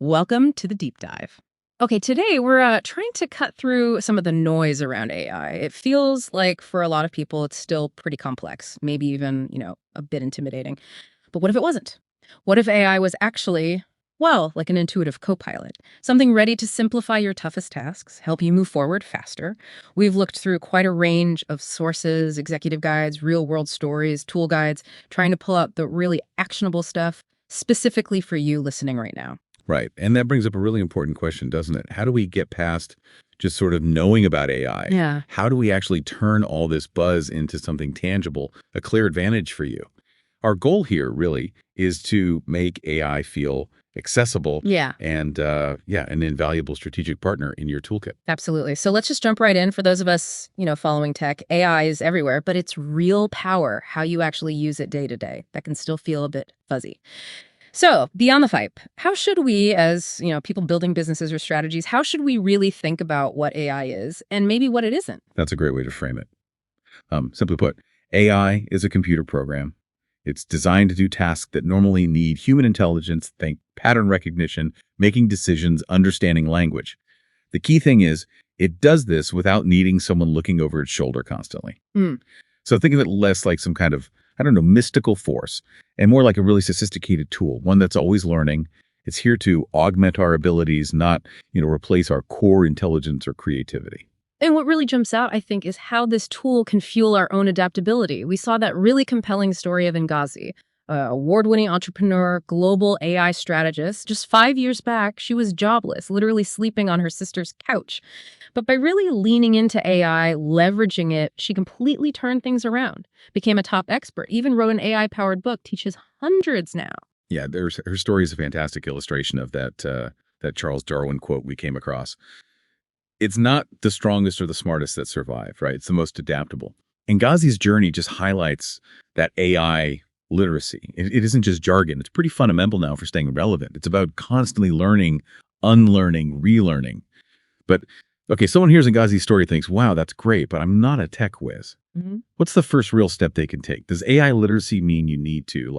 Welcome to the deep dive. Okay, today we're trying to cut through some of the noise around AI. It feels like for a lot of people, it's still pretty complex, maybe even, a bit intimidating. But what if it wasn't? What if AI was actually, well, like an intuitive co-pilot, something ready to simplify your toughest tasks, help you move forward faster? We've looked through quite a range of sources, executive guides, real-world stories, tool guides, trying to pull out the really actionable stuff specifically for you listening right now. Right. And that brings up a really important question, doesn't it? How do we get past just sort of knowing about AI? Yeah. How do we actually turn all this buzz into something tangible, a clear advantage for you? Our goal here really is to make AI feel accessible Yeah, and, an invaluable strategic partner in your toolkit. absolutely. So let's just jump right in. For those of us, following tech, AI is everywhere, but it's real power, how you actually use it day to day. That can still feel a bit fuzzy. So beyond the hype, how should we, as people building businesses or strategies, how should we really think about what AI is and maybe what it isn't? That's a great way to frame it. Simply put, AI is a computer program. It's designed to do tasks that normally need human intelligence, think pattern recognition, making decisions, understanding language. The key thing is it does this without needing someone looking over its shoulder constantly. Hmm. So think of it less like some kind of, mystical force and more like a really sophisticated tool, one that's always learning. It's here to augment our abilities, not, replace our core intelligence or creativity. And what really jumps out, I think, is how this tool can fuel our own adaptability. We saw that really compelling story of Ngazi, award-winning entrepreneur, global AI strategist. Just 5 years back, she was jobless, literally sleeping on her sister's couch. But by really leaning into AI, leveraging it, she completely turned things around, became a top expert, even wrote an AI-powered book, teaches hundreds now. Yeah, her story is a fantastic illustration of that Charles Darwin quote we came across. It's not the strongest or the smartest that survive, right? It's the most adaptable. And Ghazi's journey just highlights that AI literacy. It isn't just jargon. It's pretty fundamental now for staying relevant. It's about constantly learning, unlearning, relearning. But, okay, someone hears Ghazi's story thinks, wow, that's great, but I'm not a tech whiz. What's the first real step they can take? Does AI literacy mean you need to,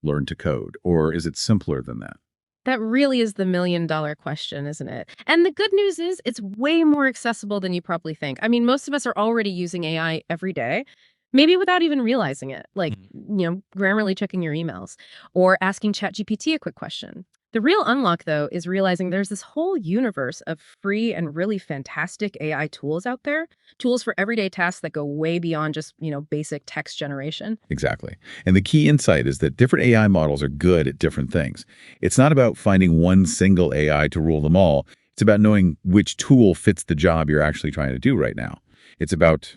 learn to code? Or is it simpler than that? That really is the million-dollar question, isn't it? And the good news is it's way more accessible than you probably think. I mean, most of us are already using AI every day, maybe without even realizing it, like, Grammarly checking your emails or asking ChatGPT a quick question. The real unlock, though, is realizing there's this whole universe of free and really fantastic AI tools out there, tools for everyday tasks that go way beyond just, basic text generation. Exactly. And the key insight is that different AI models are good at different things. It's not about finding one single AI to rule them all. It's about knowing which tool fits the job you're actually trying to do right now. It's about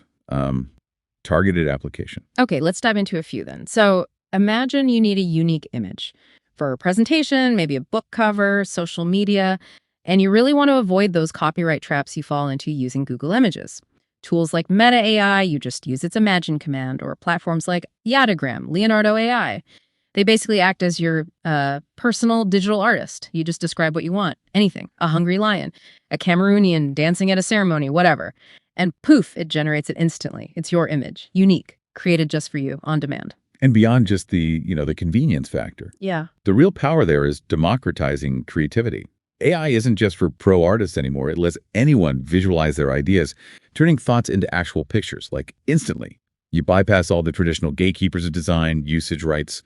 targeted application. Okay, let's dive into a few then. So imagine you need a unique image for a presentation, maybe a book cover, social media, and you really want to avoid those copyright traps you fall into using Google Images. Tools like Meta AI, you just use its Imagine command, or platforms like Yadagram, Leonardo AI. They basically act as your personal digital artist. You just describe what you want, anything, a hungry lion, a Cameroonian dancing at a ceremony, whatever. And poof, it generates it instantly. It's your image, unique, created just for you, on demand. And beyond just the convenience factor. Yeah. The real power there is democratizing creativity. AI isn't just for pro artists anymore. It lets anyone visualize their ideas, turning thoughts into actual pictures, like instantly. You bypass all the traditional gatekeepers of design, usage rights.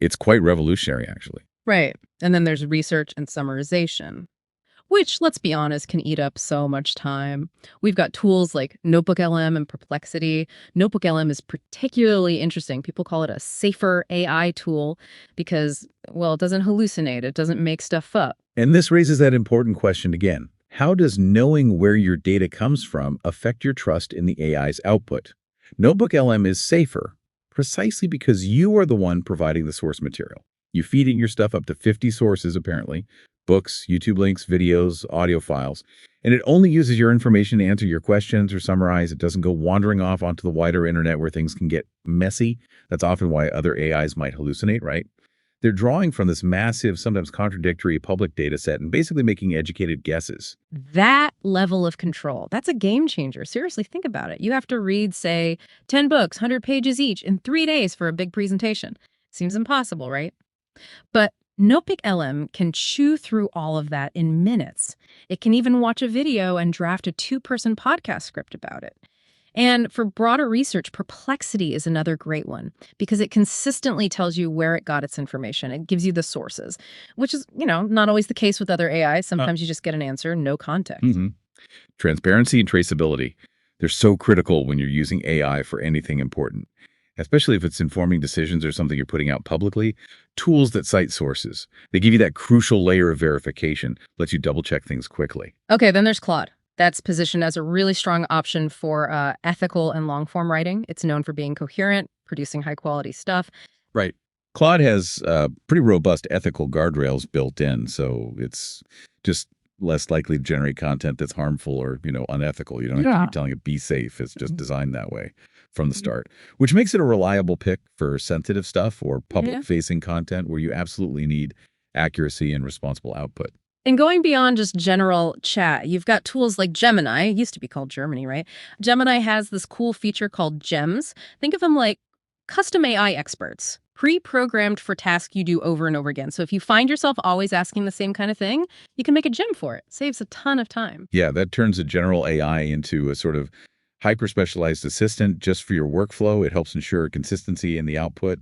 It's quite revolutionary, actually. Right. And then there's research and summarization, which, let's be honest, can eat up so much time. We've got tools like Notebook LM and Perplexity. Notebook LM is particularly interesting. People call it a safer AI tool because, well, it doesn't hallucinate. It doesn't make stuff up. And this raises that important question again. How does knowing where your data comes from affect your trust in the AI's output? Notebook LM is safer precisely because you are the one providing the source material. You feed in your stuff up to 50 sources, apparently, books, YouTube links, videos, audio files, and it only uses your information to answer your questions or summarize. It doesn't go wandering off onto the wider internet where things can get messy. That's often why other AIs might hallucinate, right? They're drawing from this massive, sometimes contradictory public data set and basically making educated guesses. That level of control, that's a game changer. Seriously, think about it. You have to read, say, 10 books, 100 pages each in 3 days for a big presentation. Seems impossible, right? But Notebook LM can chew through all of that in minutes. It can even watch a video and draft a two-person podcast script about it. And for broader research, Perplexity is another great one because it consistently tells you where it got its information. It gives you the sources, which is, not always the case with other AI. Sometimes you just get an answer, no context. Mhm. Transparency and traceability. They're so critical when you're using AI for anything important, especially if it's informing decisions or something you're putting out publicly. Tools that cite sources. They give you that crucial layer of verification, lets you double check things quickly. Okay, then there's Claude. That's positioned as a really strong option for ethical and long-form writing. It's known for being coherent, producing high-quality stuff. Right. Claude has pretty robust ethical guardrails built in, so it's just less likely to generate content that's harmful or, unethical. You don't have to keep telling it be safe. It's just designed that way from the start, which makes it a reliable pick for sensitive stuff or public-facing content where you absolutely need accuracy and responsible output. And going beyond just general chat, you've got tools like Gemini. It used to be called Germany, right? Gemini has this cool feature called gems. Think of them like custom AI experts, pre-programmed for tasks you do over and over again. So if you find yourself always asking the same kind of thing, you can make a gem for it. Saves a ton of time. Yeah, that turns a general AI into a sort of hyper-specialized assistant just for your workflow. It helps ensure consistency in the output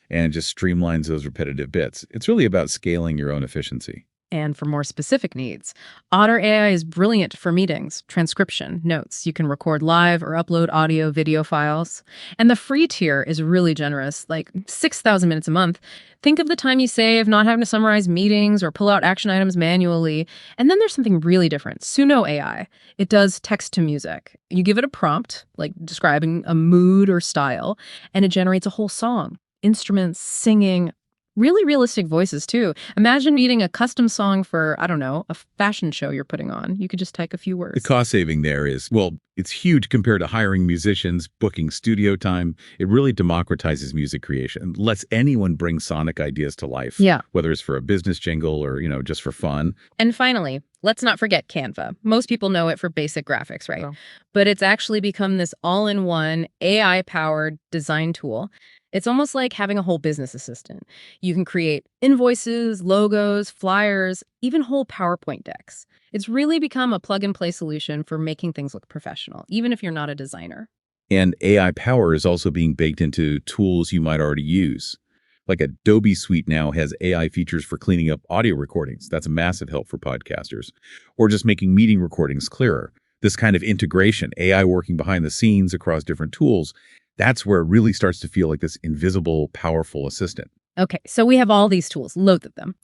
and just streamlines those repetitive bits. It's really about scaling your own efficiency. And for more specific needs, Otter AI is brilliant for meetings, transcription, notes. You can record live or upload audio, video files. And the free tier is really generous, like 6,000 minutes a month. Think of the time you save not having to summarize meetings or pull out action items manually. And then there's something really different, Suno AI. It does text to music. You give it a prompt, like describing a mood or style, and it generates a whole song. Instruments, singing, really realistic voices, too. Imagine needing a custom song for, I don't know, a fashion show you're putting on. You could just type a few words. The cost saving there is, well, it's huge compared to hiring musicians, booking studio time. It really democratizes music creation, lets anyone bring sonic ideas to life. Yeah. Whether it's for a business jingle or, just for fun. And finally, let's not forget Canva. Most people know it for basic graphics, right? Oh. But it's actually become this all-in-one AI-powered design tool. It's almost like having a whole business assistant. You can create invoices, logos, flyers, even whole PowerPoint decks. It's really become a plug-and-play solution for making things look professional, even if you're not a designer. And AI power is also being baked into tools you might already use. Like Adobe Suite now has AI features for cleaning up audio recordings. That's a massive help for podcasters. Or just making meeting recordings clearer. This kind of integration, AI working behind the scenes across different tools, that's where it really starts to feel like this invisible, powerful assistant. Okay, so we have all these tools, loads of them.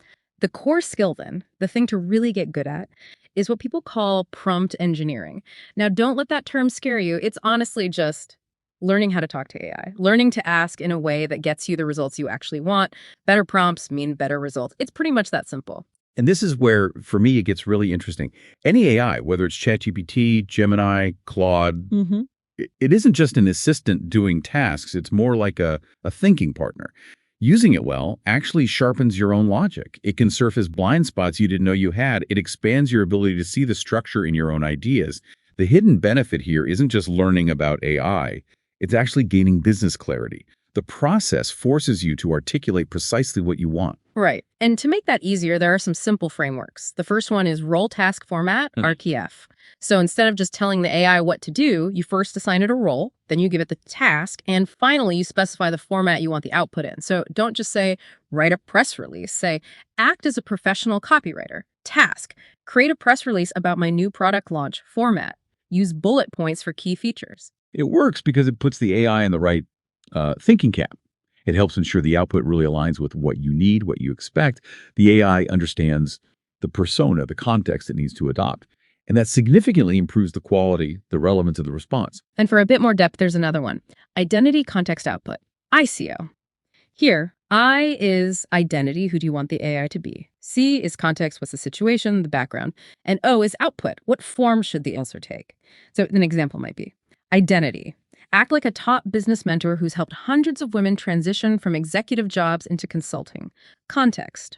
The core skill then, the thing to really get good at, is what people call prompt engineering. Now, don't let that term scare you. It's honestly just learning how to talk to AI, learning to ask in a way that gets you the results you actually want. Better prompts mean better results. It's pretty much that simple. And this is where, for me, it gets really interesting. Any AI, whether it's ChatGPT, Gemini, Claude, it isn't just an assistant doing tasks. It's more like a thinking partner. Using it well actually sharpens your own logic. It can surface blind spots you didn't know you had. It expands your ability to see the structure in your own ideas. The hidden benefit here isn't just learning about AI. It's actually gaining business clarity. The process forces you to articulate precisely what you want. Right. And to make that easier, there are some simple frameworks. The first one is role task format, RTF. So instead of just telling the AI what to do, you first assign it a role, then you give it the task, and finally you specify the format you want the output in. So don't just say, write a press release. Say, act as a professional copywriter. Task, create a press release about my new product launch. Format, use bullet points for key features. It works because it puts the AI in the right thinking cap. It helps ensure the output really aligns with what you need, what you expect. The AI understands the persona, the context it needs to adopt. And that significantly improves the quality, the relevance of the response. And for a bit more depth, there's another one. Identity context output, ICO. Here, I is identity, who do you want the AI to be? C is context, what's the situation, the background. And O is output, what form should the answer take? So an example might be identity. Act like a top business mentor who's helped hundreds of women transition from executive jobs into consulting. Context.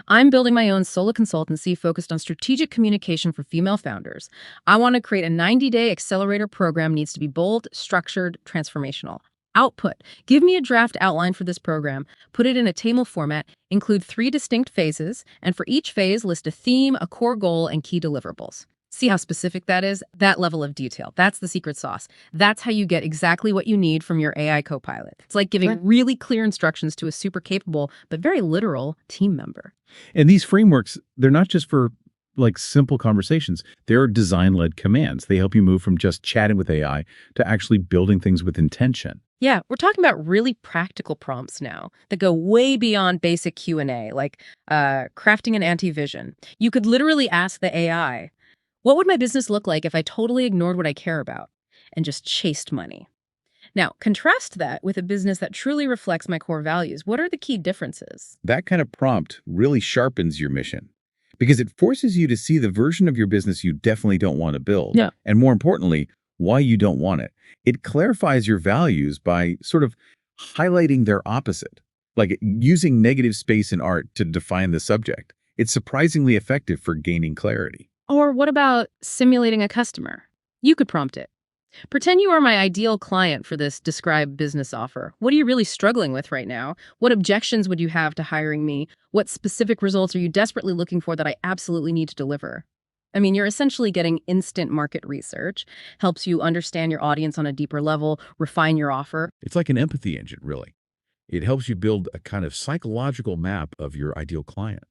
I'm building my own solo consultancy focused on strategic communication for female founders. I want to create a 90-day accelerator program, needs to be bold, structured, transformational. Output. Give me a draft outline for this program. Put it in a table format. Include 3 distinct phases, and for each phase, list a theme, a core goal, and key deliverables. See how specific that is? That level of detail. That's the secret sauce. That's how you get exactly what you need from your AI copilot. It's like giving really clear instructions to a super capable, but very literal team member. And these frameworks, they're not just for like simple conversations. They're design-led commands. They help you move from just chatting with AI to actually building things with intention. Yeah, we're talking about really practical prompts now that go way beyond basic Q&A, like crafting an anti-vision. You could literally ask the AI, what would my business look like if I totally ignored what I care about and just chased money? Now, contrast that with a business that truly reflects my core values. What are the key differences? That kind of prompt really sharpens your mission because it forces you to see the version of your business you definitely don't want to build. Yeah. And more importantly, why you don't want it. It clarifies your values by sort of highlighting their opposite, like using negative space in art to define the subject. It's surprisingly effective for gaining clarity. Or what about simulating a customer? You could prompt it. Pretend you are my ideal client for this described business offer. What are you really struggling with right now? What objections would you have to hiring me? What specific results are you desperately looking for that I absolutely need to deliver? I mean, you're essentially getting instant market research, helps you understand your audience on a deeper level, refine your offer. It's like an empathy engine, really. It helps you build a kind of psychological map of your ideal client,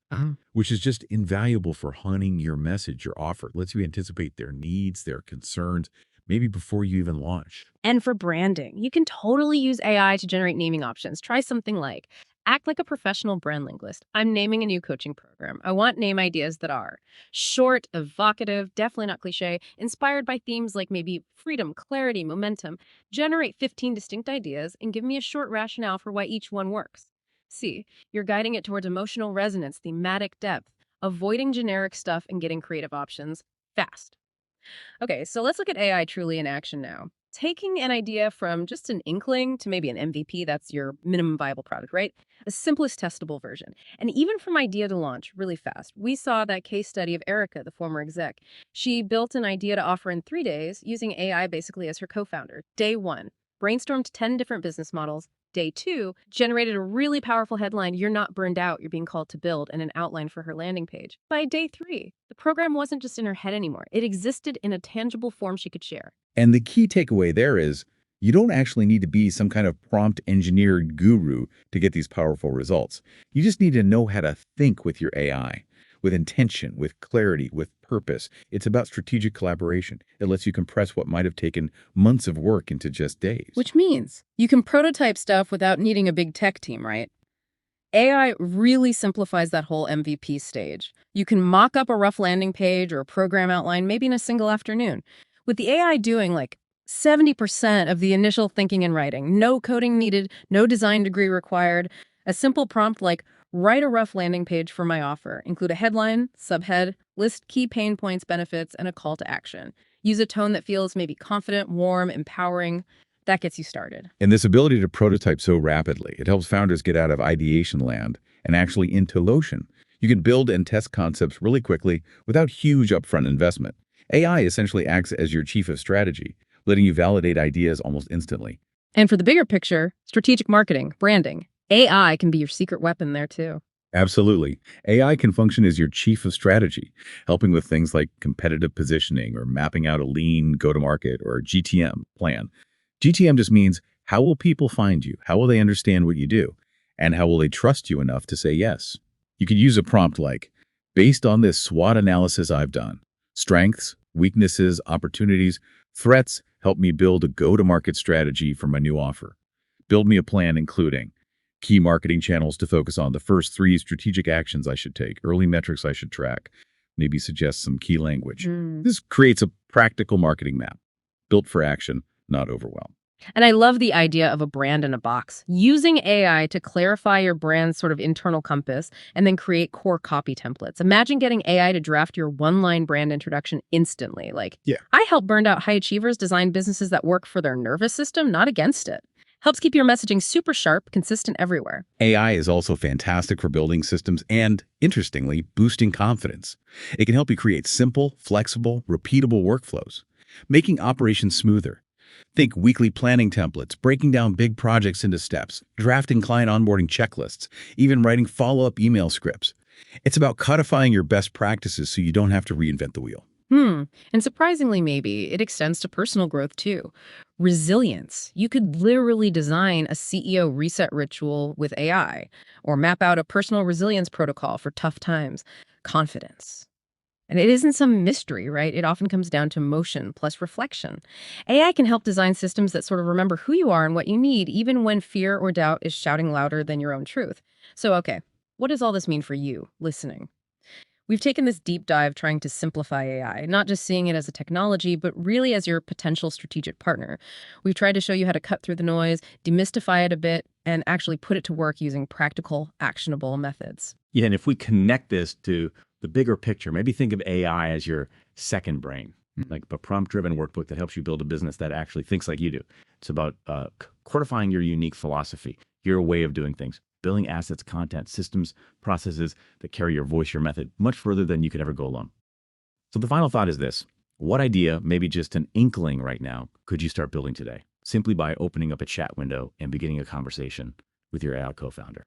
which is just invaluable for honing your message, your offer. It lets you anticipate their needs, their concerns, maybe before you even launch. And for branding, you can totally use AI to generate naming options. Try something like, act like a professional brand linguist. I'm naming a new coaching program. I want name ideas that are short, evocative, definitely not cliche, inspired by themes like maybe freedom, clarity, momentum. Generate 15 distinct ideas and give me a short rationale for why each one works. See, you're guiding it towards emotional resonance, thematic depth, avoiding generic stuff and getting creative options fast. Okay, so let's look at AI truly in action now. Taking an idea from just an inkling to maybe an MVP, that's your minimum viable product, right? The simplest testable version. And even from idea to launch really fast. We saw that case study of Erica, the former exec. She built an idea to offer in 3 days using AI basically as her co-founder. Day 1, brainstormed 10 different business models. Day 2, generated a really powerful headline, "You're not burned out, you're being called to build," and an outline for her landing page. By day 3, the program wasn't just in her head anymore. It existed in a tangible form she could share. And the key takeaway there is you don't actually need to be some kind of prompt engineered guru to get these powerful results. You just need to know how to think with your AI, with intention, with clarity, with purpose. It's about strategic collaboration. It lets you compress what might have taken months of work into just days. Which means you can prototype stuff without needing a big tech team, right? AI really simplifies that whole MVP stage. You can mock up a rough landing page or a program outline maybe in a single afternoon. With the AI doing like 70% of the initial thinking and writing, no coding needed, no design degree required, a simple prompt like write a rough landing page for my offer, include a headline, subhead, list key pain points, benefits, and a call to action. Use a tone that feels maybe confident, warm, empowering. That gets you started. And this ability to prototype so rapidly, it helps founders get out of ideation land and actually into lotion. You can build and test concepts really quickly without huge upfront investment. AI essentially acts as your chief of strategy, letting you validate ideas almost instantly. And for the bigger picture, strategic marketing, branding, AI can be your secret weapon there too. Absolutely. AI can function as your chief of strategy, helping with things like competitive positioning or mapping out a lean go-to-market or GTM plan. GTM just means how will people find you? How will they understand what you do? And how will they trust you enough to say yes? You could use a prompt like, based on this SWOT analysis I've done, strengths, weaknesses, opportunities, threats, help me build a go-to-market strategy for my new offer. Build me a plan including key marketing channels to focus on, the first 3 strategic actions I should take, early metrics I should track, maybe suggest some key language. This creates a practical marketing map, built for action, not overwhelm. And I love the idea of a brand in a box. Using AI to clarify your brand's sort of internal compass and then create core copy templates. Imagine getting AI to draft your one-line brand introduction instantly. Like, Yeah. I help burned out high achievers design businesses that work for their nervous system, not against it. Helps keep your messaging super sharp, consistent everywhere. AI is also fantastic for building systems and, interestingly, boosting confidence. It can help you create simple, flexible, repeatable workflows, making operations smoother. Think weekly planning templates, breaking down big projects into steps, drafting client onboarding checklists, even writing follow-up email scripts. It's about codifying your best practices so you don't have to reinvent the wheel. And surprisingly, maybe it extends to personal growth too. Resilience. You could literally design a CEO reset ritual with AI or map out a personal resilience protocol for tough times. Confidence. And it isn't some mystery, right? It often comes down to motion plus reflection. AI can help design systems that sort of remember who you are and what you need, even when fear or doubt is shouting louder than your own truth. So, okay, what does all this mean for you listening? We've taken this deep dive trying to simplify AI, not just seeing it as a technology, but really as your potential strategic partner. We've tried to show you how to cut through the noise, demystify it a bit, and actually put it to work using practical, actionable methods. Yeah, and if we connect this to the bigger picture, maybe think of AI as your second brain, like a prompt-driven workbook that helps you build a business that actually thinks like you do. It's about codifying your unique philosophy, your way of doing things, building assets, content, systems, processes that carry your voice, your method, much further than you could ever go alone. So the final thought is this. What idea, maybe just an inkling right now, could you start building today? Simply by opening up a chat window and beginning a conversation with your AI co-founder.